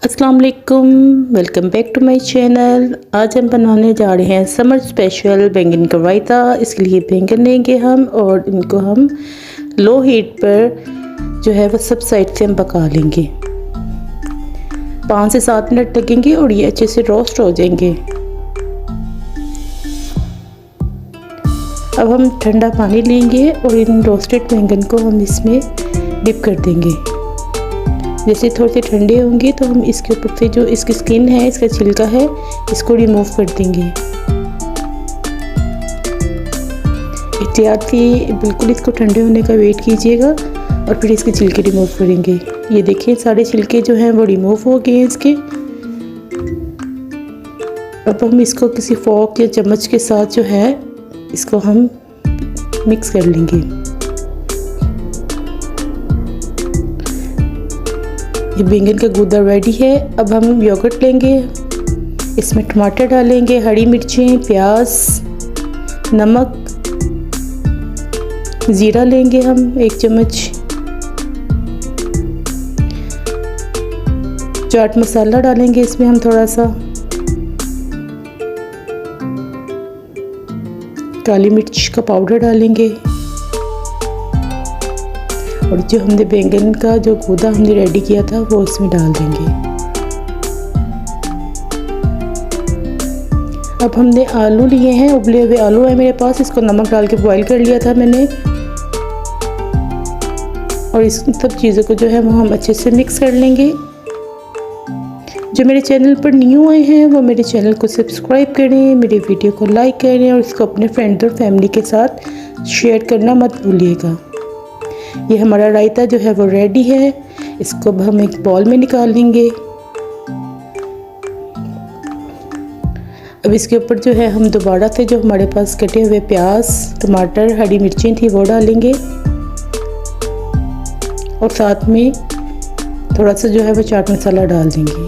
अस्सलाम वालेकुम, welcome back to my channel. आज हम बनाने जा रहे हैं समर स्पेशल बैंगन का रायता। इसके लिए बैंगन लेंगे हम और इनको हम लो हीट पर जो है वो सब साइड से हम पका लेंगे। 5 से 7 मिनट लगेंगे और ये अच्छे से रोस्ट हो जाएंगे। अब हम ठंडा पानी लेंगे और इन रोस्टेड बैंगन को हम इसमें डिप कर देंगे। जैसे थोड़े से ठंडे होंगे तो हम इसके ऊपर से जो इसकी स्किन है, इसका छिलका है, इसको रिमूव कर देंगे। एहतियात से बिल्कुल इसको ठंडे होने का वेट कीजिएगा और फिर इसके छिलके रिमूव करेंगे। ये देखिए सारे छिलके जो हैं वो रिमूव हो गए हैं इसके। अब हम इसको किसी फोक या चम्मच के साथ जो है इसको हम मिक्स कर लेंगे। ये बैंगन का गूदा रेडी है। अब हम योगर्ट लेंगे, इसमें टमाटर डालेंगे, हरी मिर्चें, प्याज, नमक, ज़ीरा लेंगे हम 1 चम्मच, चाट मसाला डालेंगे इसमें हम थोड़ा सा, काली मिर्च का पाउडर डालेंगे और जो हमने बैंगन का जो गूदा हमने रेडी किया था वो इसमें डाल देंगे। अब हमने आलू लिए हैं, उबले हुए आलू है मेरे पास, इसको नमक डाल के बॉईल कर लिया था मैंने। और इस सब चीज़ों को जो है वो हम अच्छे से मिक्स कर लेंगे। जो मेरे चैनल पर न्यू आए हैं वो मेरे चैनल को सब्सक्राइब करें, मेरे वीडियो को लाइक करें और इसको अपने फ्रेंड और फैमिली के साथ शेयर करना मत भूलिएगा। ये हमारा रायता जो है वो रेडी है। इसको अब हम एक बाउल में निकाल लेंगे। अब इसके ऊपर जो है हम दोबारा से जो हमारे पास कटे हुए प्याज, टमाटर, हरी मिर्चें थी वो डालेंगे और साथ में थोड़ा सा जो है वो चाट मसाला डाल देंगे।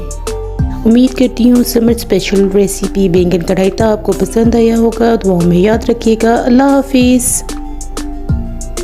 उम्मीद करती हूँ समर स्पेशल रेसिपी बैंगन का रायता आपको पसंद आया होगा। दुआओं में याद रखिएगा। अल्लाह हाफिज़।